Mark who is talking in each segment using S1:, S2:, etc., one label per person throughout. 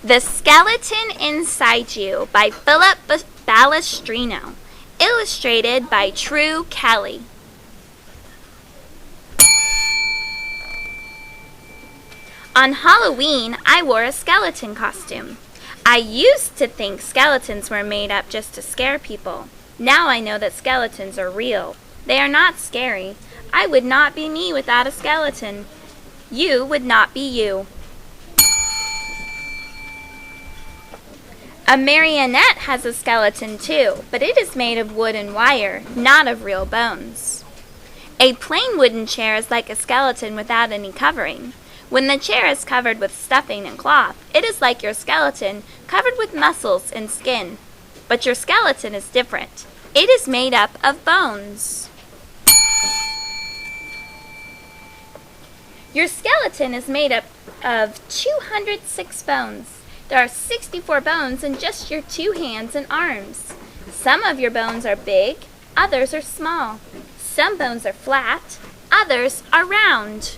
S1: The Skeleton Inside You by Philip Balestrino. Illustrated by True Kelly. On Halloween, I wore a skeleton costume. I used to think skeletons were made up just to scare people. Now I know that skeletons are real. They are not scary. I would not be me without a skeleton. You would not be you. A marionette has a skeleton too, but it is made of wood and wire, not of real bones. A plain wooden chair is like a skeleton without any covering. When the chair is covered with stuffing and cloth, it is like your skeleton covered with muscles and skin. But your skeleton is different. It is made up of bones. Your skeleton is made up of 206 bones. There are 64 bones in just your 2 hands and arms. Some of your bones are big, others are small. Some bones are flat, others are round.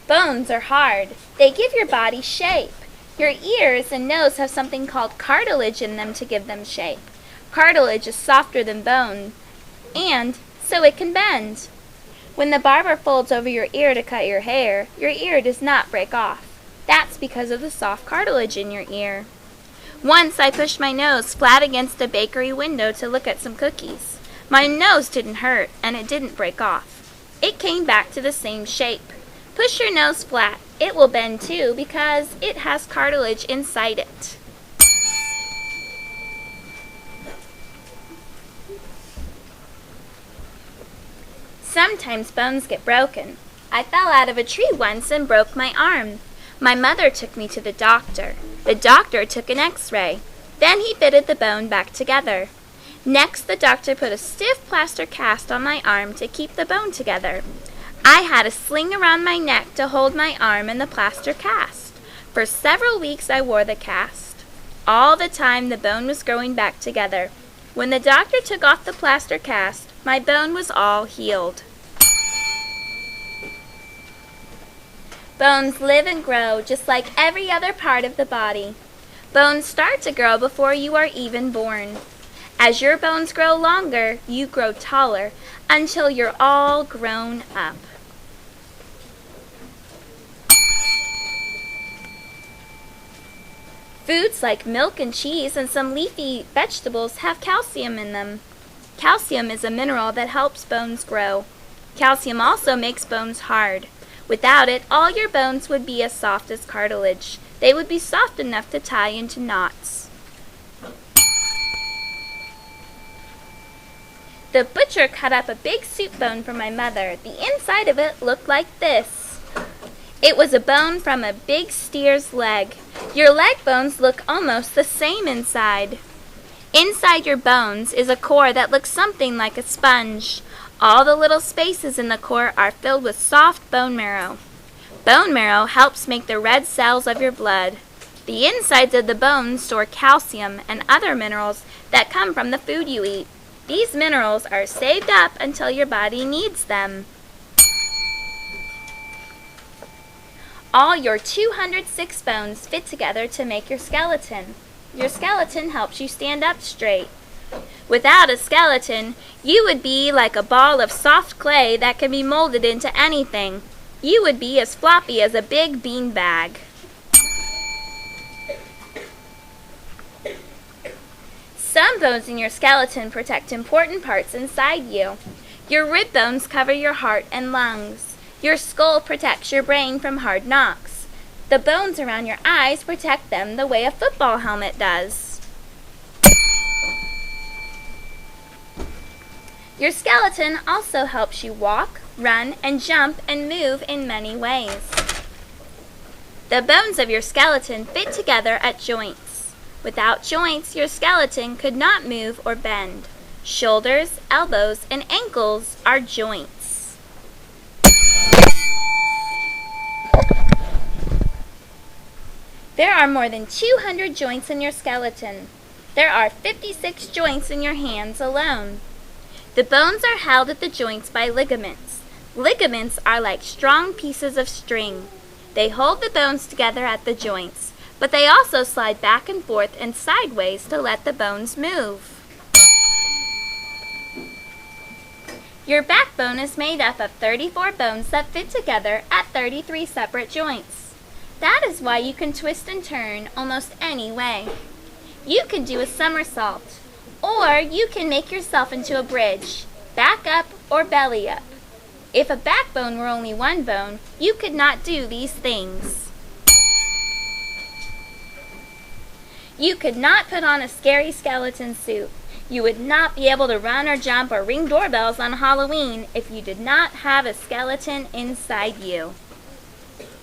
S1: Bones are hard. They give your body shape. Your ears and nose have something called cartilage in them to give them shape. Cartilage is softer than bone, and so it can bend. When the barber folds over your ear to cut your hair, your ear does not break off. That's because of the soft cartilage in your ear. Once I pushed my nose flat against a bakery window to look at some cookies. My nose didn't hurt, and it didn't break off. It came back to the same shape. Push your nose flat. It will bend too because it has cartilage inside it. Sometimes bones get broken. I fell out of a tree once and broke my arm. My mother took me to the doctor. The doctor took an x-ray. Then he fitted the bone back together. Next, the doctor put a stiff plaster cast on my arm to keep the bone together. I had a sling around my neck to hold my arm and the plaster cast. For several weeks I wore the cast. All the time the bone was growing back together. When the doctor took off the plaster cast, my bone was all healed. Bones live and grow just like every other part of the body. Bones start to grow before you are even born. As your bones grow longer, you grow taller until you're all grown up. Foods like milk and cheese and some leafy vegetables have calcium in them. Calcium is a mineral that helps bones grow. Calcium also makes bones hard. Without it, all your bones would be as soft as cartilage. They would be soft enough to tie into knots. The butcher cut up a big soup bone for my mother. The inside of it looked like this. It was a bone from a big steer's leg. Your leg bones look almost the same inside. Inside your bones is a core that looks something like a sponge. All the little spaces in the core are filled with soft bone marrow. Bone marrow helps make the red cells of your blood. The insides of the bones store calcium and other minerals that come from the food you eat. These minerals are saved up until your body needs them. All your 206 bones fit together to make your skeleton. Your skeleton helps you stand up straight. Without a skeleton, you would be like a ball of soft clay that can be molded into anything. You would be as floppy as a big bean bag. Some bones in your skeleton protect important parts inside you. Your rib bones cover your heart and lungs. Your skull protects your brain from hard knocks. The bones around your eyes protect them the way a football helmet does. Your skeleton also helps you walk, run, and jump and move in many ways. The bones of your skeleton fit together at joints. Without joints, your skeleton could not move or bend. Shoulders, elbows, and ankles are joints. There are more than 200 joints in your skeleton. There are 56 joints in your hands alone. The bones are held at the joints by ligaments. Ligaments are like strong pieces of string. They hold the bones together at the joints, but they also slide back and forth and sideways to let the bones move. Your backbone is made up of 34 bones that fit together at 33 separate joints. That is why you can twist and turn almost any way. You can do a somersault, or you can make yourself into a bridge, back up or belly up. If a backbone were only one bone, you could not do these things. You could not put on a scary skeleton suit. You would not be able to run or jump or ring doorbells on Halloween if you did not have a skeleton inside you.